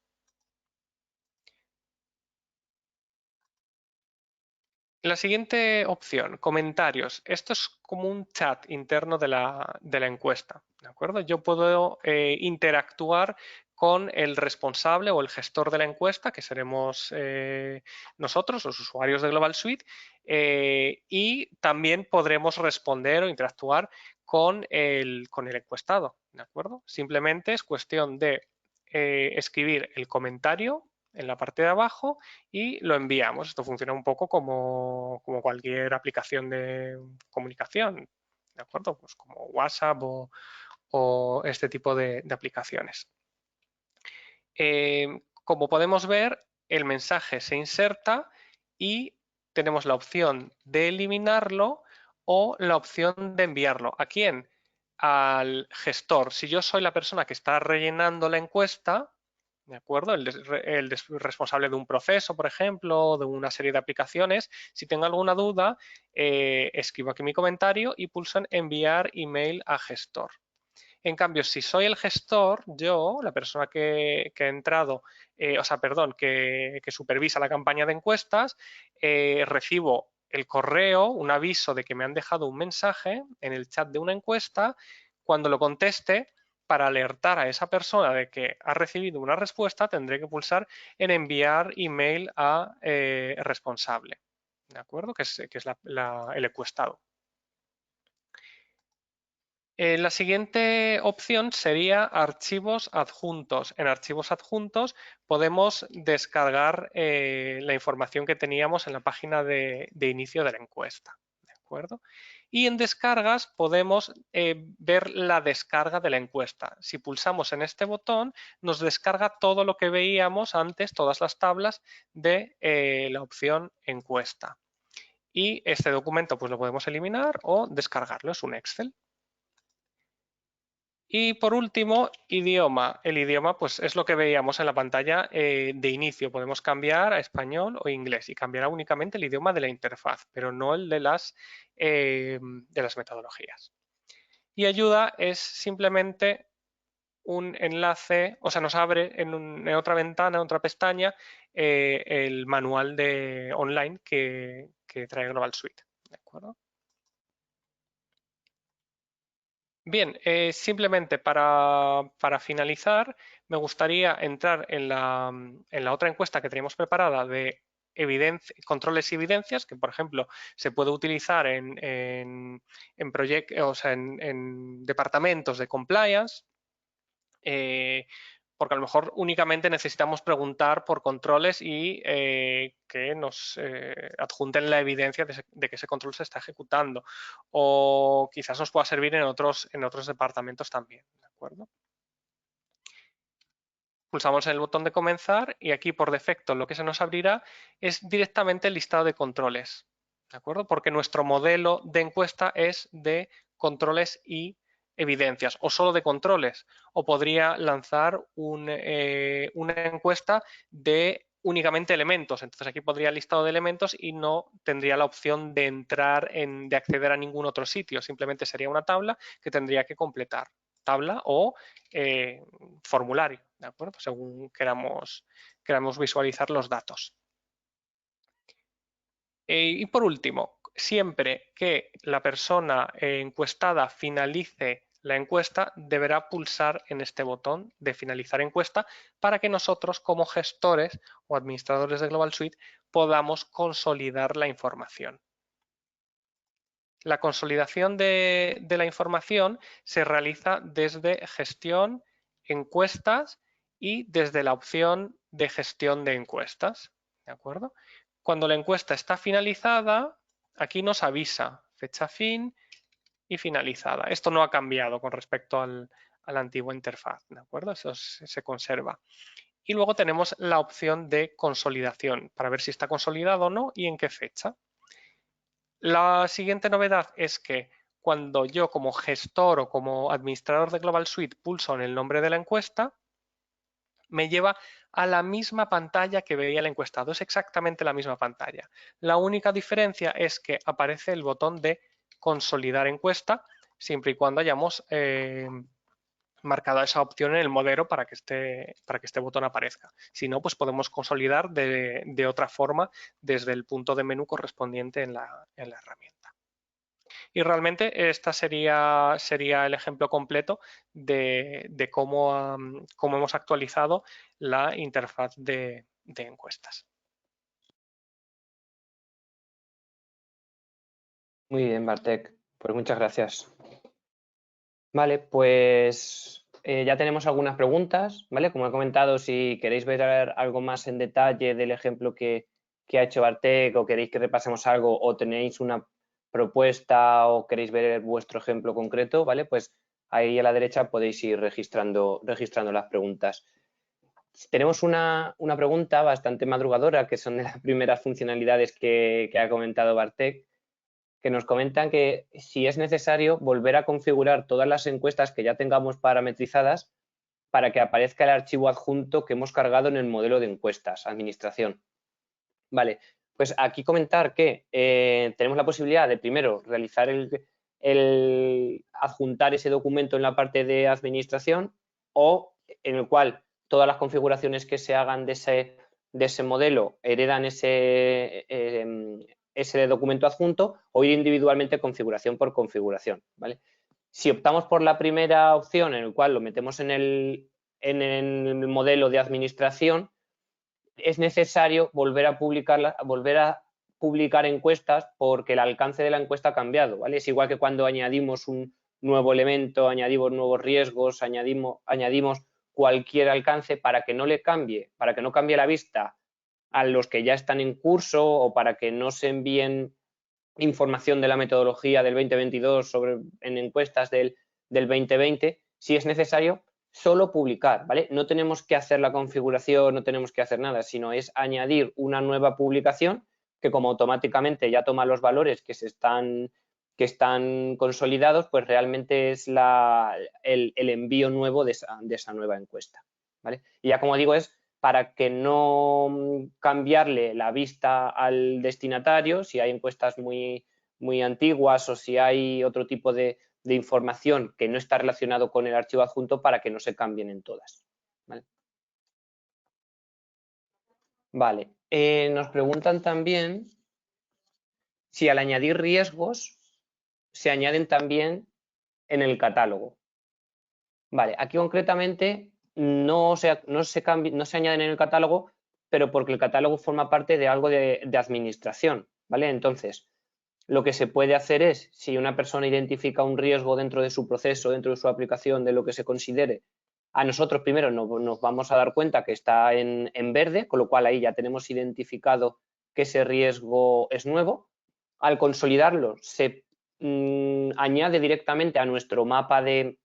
La siguiente opción, comentarios. Esto es como un chat interno de la encuesta, ¿de acuerdo? Yo puedo interactuar con el responsable o el gestor de la encuesta, que seremos nosotros, los usuarios de Global Suite, y también podremos responder o interactuar con el encuestado, ¿de acuerdo? Simplemente es cuestión de escribir el comentario en la parte de abajo y lo enviamos. Esto funciona un poco como cualquier aplicación de comunicación, ¿de acuerdo? Pues como WhatsApp o este tipo de aplicaciones. Como podemos ver, el mensaje se inserta y tenemos la opción de eliminarlo o la opción de enviarlo. ¿A quién? Al gestor. Si yo soy la persona que está rellenando la encuesta, ¿de acuerdo? El responsable de un proceso, por ejemplo, de una serie de aplicaciones, si tengo alguna duda, escribo aquí mi comentario y pulso en enviar email a gestor. En cambio, si soy el gestor, yo, la persona que ha entrado, que supervisa la campaña de encuestas, recibo el correo, un aviso de que me han dejado un mensaje en el chat de una encuesta. Cuando lo conteste, para alertar a esa persona de que ha recibido una respuesta, tendré que pulsar en enviar email a responsable, ¿de acuerdo? Que es el encuestado. La siguiente opción sería archivos adjuntos. En archivos adjuntos podemos descargar la información que teníamos en la página de inicio de la encuesta. ¿De acuerdo? Y en descargas podemos ver la descarga de la encuesta. Si pulsamos en este botón, nos descarga todo lo que veíamos antes, todas las tablas de la opción encuesta. Y este documento pues lo podemos eliminar o descargarlo, es un Excel. Y por último, idioma. El idioma pues, es lo que veíamos en la pantalla de inicio. Podemos cambiar a español o inglés y cambiará únicamente el idioma de la interfaz, pero no el de las metodologías. Y ayuda es simplemente un enlace, o sea, nos abre en otra ventana, en otra pestaña, el manual online que trae Global Suite. ¿De acuerdo? Bien, simplemente para finalizar, me gustaría entrar en la otra encuesta que teníamos preparada de controles y evidencias, que por ejemplo se puede utilizar en departamentos de compliance, porque a lo mejor únicamente necesitamos preguntar por controles y que nos adjunten la evidencia de que ese control se está ejecutando. O quizás nos pueda servir en otros departamentos también, ¿de acuerdo? Pulsamos en el botón de comenzar y aquí por defecto lo que se nos abrirá es directamente el listado de controles, ¿de acuerdo? Porque nuestro modelo de encuesta es de controles y evidencias o solo de controles, o podría lanzar una encuesta de únicamente elementos. Entonces aquí podría el listado de elementos y no tendría la opción de entrar de acceder a ningún otro sitio, simplemente sería una tabla que tendría que completar, tabla o formulario, ¿de acuerdo? Según queramos visualizar los datos. Y por último, siempre que la persona encuestada finalice la encuesta, deberá pulsar en este botón de finalizar encuesta para que nosotros como gestores o administradores de Global Suite podamos consolidar la información. La consolidación de la información se realiza desde gestión, encuestas y desde la opción de gestión de encuestas. ¿De acuerdo? Cuando la encuesta está finalizada, aquí nos avisa fecha fin y finalizada. Esto no ha cambiado con respecto a la antigua interfaz. ¿De acuerdo? Eso se conserva. Y luego tenemos la opción de consolidación para ver si está consolidado o no y en qué fecha. La siguiente novedad es que cuando yo como gestor o como administrador de Global Suite pulso en el nombre de la encuesta, me lleva a la misma pantalla que veía el encuestado. Es exactamente la misma pantalla. La única diferencia es que aparece el botón de consolidar encuesta, siempre y cuando hayamos marcada esa opción en el modelo para que este botón aparezca. Si no, pues podemos consolidar de otra forma desde el punto de menú correspondiente en la herramienta. Y realmente esta sería el ejemplo completo de cómo hemos actualizado la interfaz de encuestas. Muy bien, Bartek. Pues muchas gracias. Vale, pues ya tenemos algunas preguntas, ¿vale? Como he comentado, si queréis ver algo más en detalle del ejemplo que ha hecho Bartek o queréis que repasemos algo o tenéis una propuesta o queréis ver vuestro ejemplo concreto, ¿vale? Pues ahí a la derecha podéis ir registrando las preguntas. tenemos una pregunta bastante madrugadora, que son de las primeras funcionalidades que ha comentado Bartek, que nos comentan que si es necesario volver a configurar todas las encuestas que ya tengamos parametrizadas para que aparezca el archivo adjunto que hemos cargado en el modelo de encuestas, administración. Vale, pues aquí comentar que tenemos la posibilidad de primero realizar el adjuntar ese documento en la parte de administración, o en el cual todas las configuraciones que se hagan de ese modelo heredan ese documento adjunto, o ir individualmente configuración por configuración, ¿vale? Si optamos por la primera opción, en el cual lo metemos en el modelo de administración, es necesario volver a publicar encuestas, porque el alcance de la encuesta ha cambiado, ¿vale? Es igual que cuando añadimos un nuevo elemento, añadimos nuevos riesgos, añadimos cualquier alcance, para que no le cambie, para que no cambie la vista a los que ya están en curso, o para que no se envíen información de la metodología del 2022 en encuestas del 2020, si es necesario solo publicar, ¿vale? No tenemos que hacer la configuración, no tenemos que hacer nada, sino es añadir una nueva publicación que, como automáticamente ya toma los valores que están consolidados, pues realmente es el envío nuevo de esa nueva encuesta, ¿vale? Y ya, como digo, es para que no cambiarle la vista al destinatario, si hay encuestas muy, muy antiguas, o si hay otro tipo de información que no está relacionado con el archivo adjunto, para que no se cambien en todas. Vale. Nos preguntan también si al añadir riesgos se añaden también en el catálogo. Vale, aquí concretamente no se añaden en el catálogo, pero porque el catálogo forma parte de algo de administración, ¿vale? Entonces, lo que se puede hacer es, si una persona identifica un riesgo dentro de su proceso, dentro de su aplicación, de lo que se considere, a nosotros primero nos vamos a dar cuenta que está en verde, con lo cual ahí ya tenemos identificado que ese riesgo es nuevo. Al consolidarlo, se añade directamente a nuestro mapa de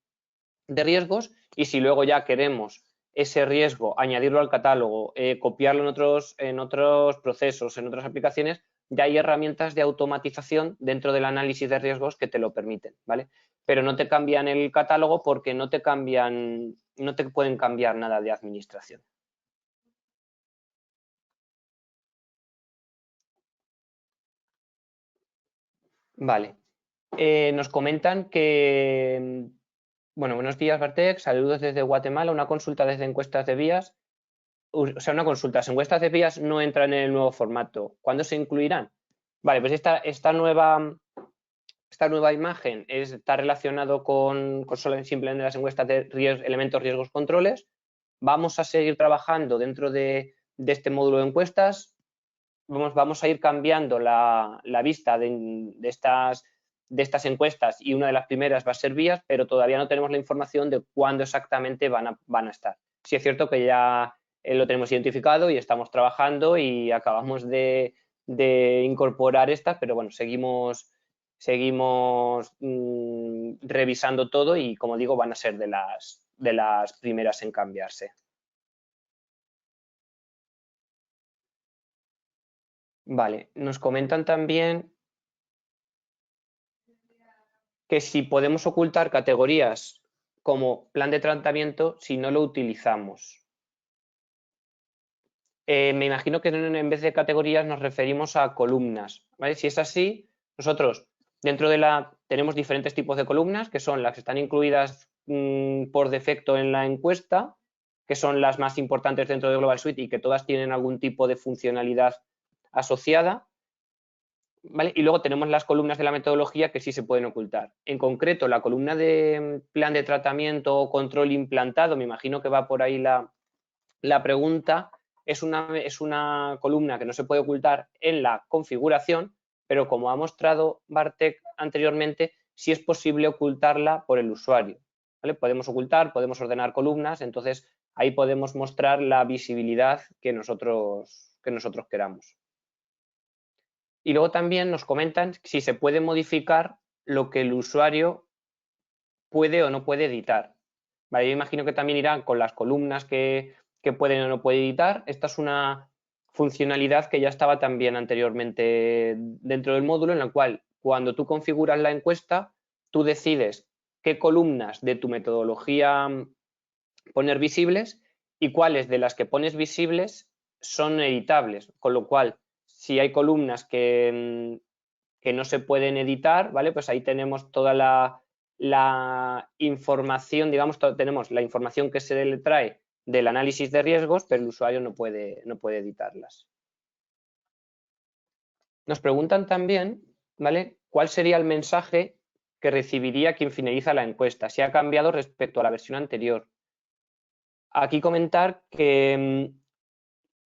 riesgos, y si luego ya queremos ese riesgo añadirlo al catálogo, copiarlo en otros procesos, en otras aplicaciones, ya hay herramientas de automatización dentro del análisis de riesgos que te lo permiten, ¿vale? Pero no te cambian el catálogo, porque no te pueden cambiar nada de administración. Vale. Nos comentan que, bueno, buenos días, Bartek, saludos desde Guatemala, una consulta desde encuestas de vías. O sea, una consulta, las encuestas de vías no entran en el nuevo formato. ¿Cuándo se incluirán? Vale, pues esta nueva imagen está relacionado con simplemente las encuestas de elementos, riesgos, controles. Vamos a seguir trabajando dentro de este módulo de encuestas. Vamos a ir cambiando la vista de estas encuestas, y una de las primeras va a ser vías, pero todavía no tenemos la información de cuándo exactamente van a estar. Sí es cierto que ya lo tenemos identificado y estamos trabajando y acabamos de incorporar estas, pero bueno, seguimos revisando todo, y, como digo, van a ser de las primeras en cambiarse. Vale, nos comentan también que si podemos ocultar categorías como plan de tratamiento si no lo utilizamos. Me imagino que en vez de categorías nos referimos a columnas, ¿vale? Si es así, nosotros dentro tenemos diferentes tipos de columnas, que son las que están incluidas por defecto en la encuesta, que son las más importantes dentro de Global Suite y que todas tienen algún tipo de funcionalidad asociada, ¿vale? Y luego tenemos las columnas de la metodología que sí se pueden ocultar. En concreto, la columna de plan de tratamiento o control implantado, me imagino que va por ahí la pregunta, es una columna que no se puede ocultar en la configuración, pero como ha mostrado Bartek anteriormente, sí es posible ocultarla por el usuario, ¿vale? Podemos ocultar, podemos ordenar columnas, entonces ahí podemos mostrar la visibilidad que nosotros queramos. Y luego también nos comentan si se puede modificar lo que el usuario puede o no puede editar. Vale, yo imagino que también irán con las columnas que que puede o no puede editar. Esta es una funcionalidad que ya estaba también anteriormente dentro del módulo, en la cual cuando tú configuras la encuesta, tú decides qué columnas de tu metodología poner visibles y cuáles de las que pones visibles son editables, con lo cual si hay columnas que no se pueden editar, ¿vale? Pues ahí tenemos toda la información, digamos, tenemos la información que se le trae del análisis de riesgos, pero el usuario no puede editarlas. Nos preguntan también, ¿vale? ¿Cuál sería el mensaje que recibiría quien finaliza la encuesta? Si ha cambiado respecto a la versión anterior. Aquí comentar que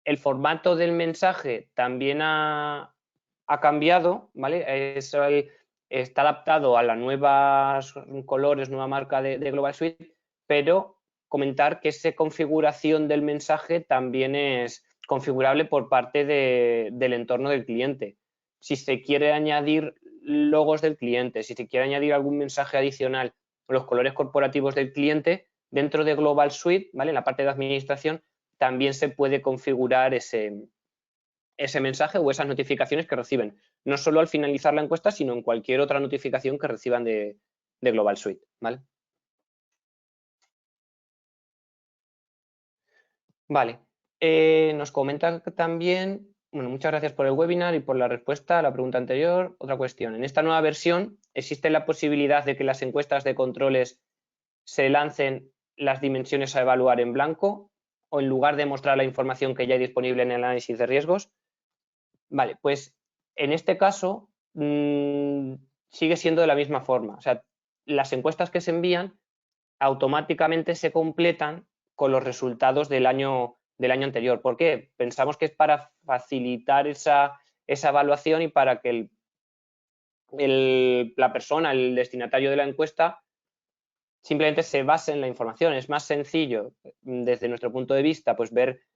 el formato del mensaje también ha cambiado, ¿vale? Está adaptado a las nuevas colores, nueva marca de Global Suite, pero comentar que esa configuración del mensaje también es configurable por parte del entorno del cliente. Si se quiere añadir logos del cliente, si se quiere añadir algún mensaje adicional con los colores corporativos del cliente, dentro de Global Suite, ¿vale? En la parte de administración, también se puede configurar ese mensaje o esas notificaciones que reciben, no solo al finalizar la encuesta, sino en cualquier otra notificación que reciban de Global Suite, ¿vale? Vale. Nos comentan también, bueno, muchas gracias por el webinar y por la respuesta a la pregunta anterior. Otra cuestión, en esta nueva versión, ¿existe la posibilidad de que las encuestas de controles se lancen las dimensiones a evaluar en blanco o en lugar de mostrar la información que ya hay disponible en el análisis de riesgos? Vale, pues en este caso sigue siendo de la misma forma. O sea, las encuestas que se envían automáticamente se completan con los resultados del año anterior. ¿Por qué? Pensamos que es para facilitar esa evaluación y para que la persona, el destinatario de la encuesta, simplemente se base en la información. Es más sencillo, desde nuestro punto de vista, pues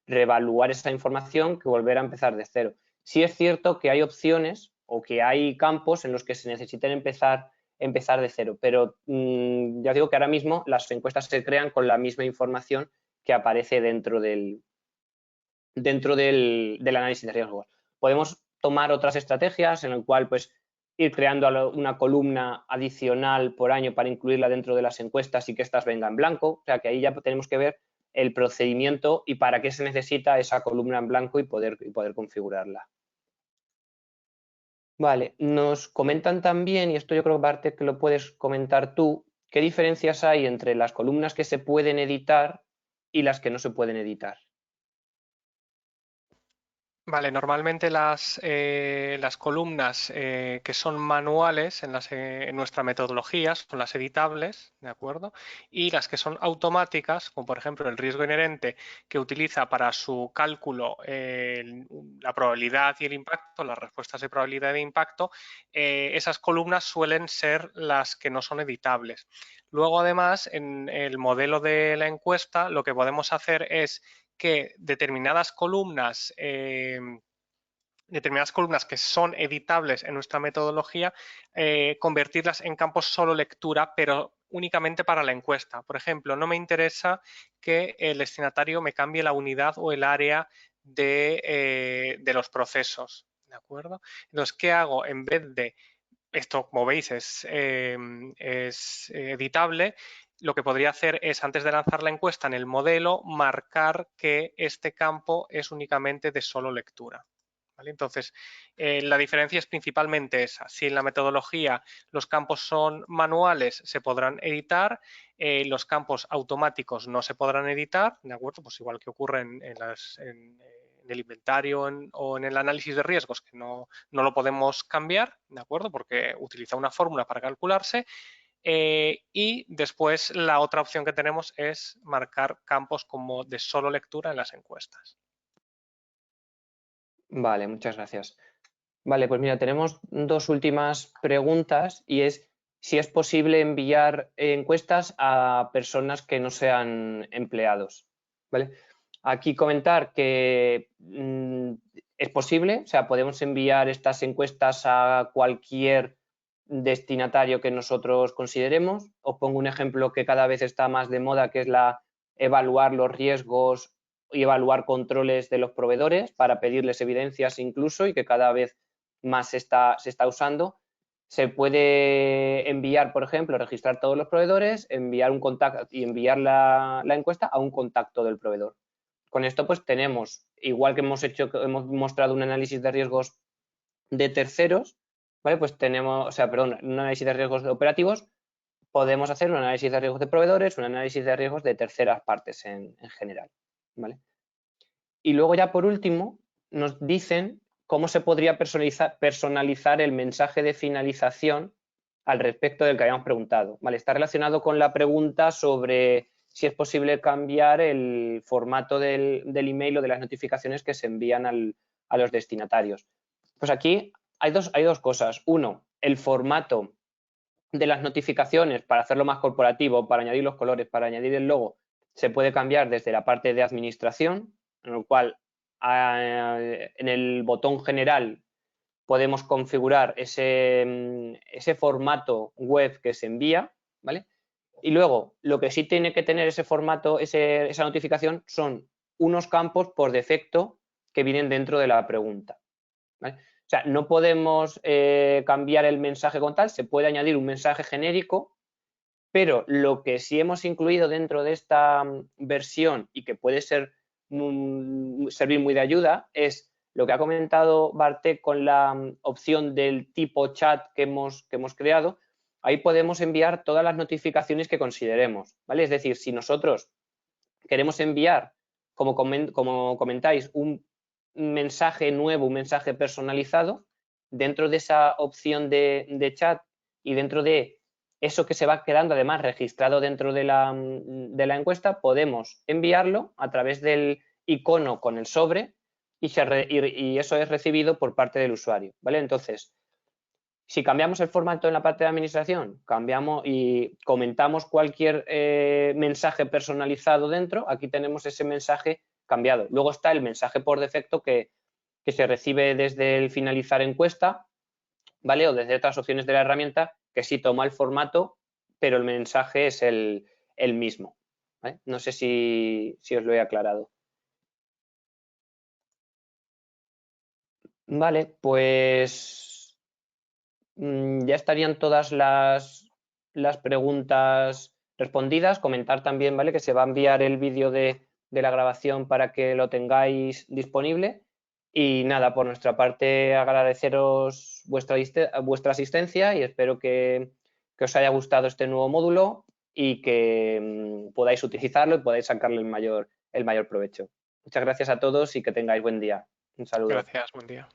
reevaluar esa información que volver a empezar de cero. Sí es cierto que hay opciones o que hay campos en los que se necesiten empezar de cero, pero ya digo que ahora mismo las encuestas se crean con la misma información que aparece dentro del análisis de riesgos. Podemos tomar otras estrategias en el cual pues ir creando una columna adicional por año para incluirla dentro de las encuestas y que éstas vengan en blanco. O sea que ahí ya tenemos que ver el procedimiento y para qué se necesita esa columna en blanco y poder configurarla. Vale, nos comentan también, y esto yo creo, Bartek, que lo puedes comentar tú, ¿qué diferencias hay entre las columnas que se pueden editar y las que no se pueden editar? Vale, normalmente las columnas que son manuales en nuestra metodología son las editables, ¿de acuerdo? Y las que son automáticas, como por ejemplo el riesgo inherente que utiliza para su cálculo la probabilidad y el impacto, las respuestas de probabilidad de impacto, esas columnas suelen ser las que no son editables. Luego, además, en el modelo de la encuesta, lo que podemos hacer es que determinadas columnas que son editables en nuestra metodología, convertirlas en campos solo lectura, pero únicamente para la encuesta. Por ejemplo, no me interesa que el destinatario me cambie la unidad o el área de los procesos. ¿De acuerdo? Entonces, ¿qué hago? En vez de esto, como veis, es editable. Lo que podría hacer es, antes de lanzar la encuesta en el modelo, marcar que este campo es únicamente de solo lectura. ¿Vale? Entonces, la diferencia es principalmente esa. Si en la metodología los campos son manuales, se podrán editar, los campos automáticos no se podrán editar, ¿de acuerdo? Pues igual que ocurre en el inventario o en el análisis de riesgos, que no lo podemos cambiar, ¿de acuerdo? Porque utiliza una fórmula para calcularse. Y después la otra opción que tenemos es marcar campos como de solo lectura en las encuestas. Vale, muchas gracias. Vale, pues mira, tenemos dos últimas preguntas y es si es posible enviar encuestas a personas que no sean empleados. ¿Vale? Aquí comentar que es posible, o sea, podemos enviar estas encuestas a cualquier destinatario que nosotros consideremos. Os pongo un ejemplo que cada vez está más de moda, que es evaluar los riesgos y evaluar controles de los proveedores para pedirles evidencias incluso y que cada vez más se está usando. Se puede enviar, por ejemplo, registrar todos los proveedores, enviar un contacto y enviar la encuesta a un contacto del proveedor. Con esto pues tenemos, igual que hemos mostrado un análisis de riesgos de terceros, ¿vale? Pues tenemos, o sea, perdón, un análisis de riesgos operativos, podemos hacer un análisis de riesgos de proveedores, un análisis de riesgos de terceras partes en general, ¿vale? Y luego ya por último nos dicen cómo se podría personalizar el mensaje de finalización al respecto del que habíamos preguntado, ¿vale? Está relacionado con la pregunta sobre si es posible cambiar el formato del email o de las notificaciones que se envían a los destinatarios. Pues aquí hay dos cosas. Uno, el formato de las notificaciones para hacerlo más corporativo, para añadir los colores, para añadir el logo, se puede cambiar desde la parte de administración, en lo cual en el botón general podemos configurar ese formato web que se envía, ¿vale? Y luego, lo que sí tiene que tener ese formato, esa notificación, son unos campos por defecto que vienen dentro de la pregunta, ¿vale? O sea, no podemos cambiar el mensaje con tal, se puede añadir un mensaje genérico, pero lo que sí hemos incluido dentro de esta versión y que puede servir muy de ayuda es lo que ha comentado Bartek con la opción del tipo chat que hemos creado. Ahí podemos enviar todas las notificaciones que consideremos, ¿vale? Es decir, si nosotros queremos enviar, como comentáis, un mensaje nuevo, un mensaje personalizado, dentro de esa opción de chat y dentro de eso que se va quedando además registrado dentro de la encuesta, podemos enviarlo a través del icono con el sobre y eso es recibido por parte del usuario, ¿vale? Entonces, si cambiamos el formato en la parte de administración, cambiamos y comentamos cualquier mensaje personalizado dentro, aquí tenemos ese mensaje cambiado. Luego está el mensaje por defecto que se recibe desde el finalizar encuesta, ¿vale? O desde otras opciones de la herramienta que sí toma el formato, pero el mensaje es el mismo, ¿vale? No sé si os lo he aclarado. Vale, pues ya estarían todas las preguntas respondidas. Comentar también, ¿vale? Que se va a enviar el vídeo de la grabación para que lo tengáis disponible. Y nada, por nuestra parte agradeceros vuestra asistencia y espero que os haya gustado este nuevo módulo y que podáis utilizarlo y podáis sacarle el mayor provecho. Muchas gracias a todos y que tengáis buen día. Un saludo. Gracias, buen día.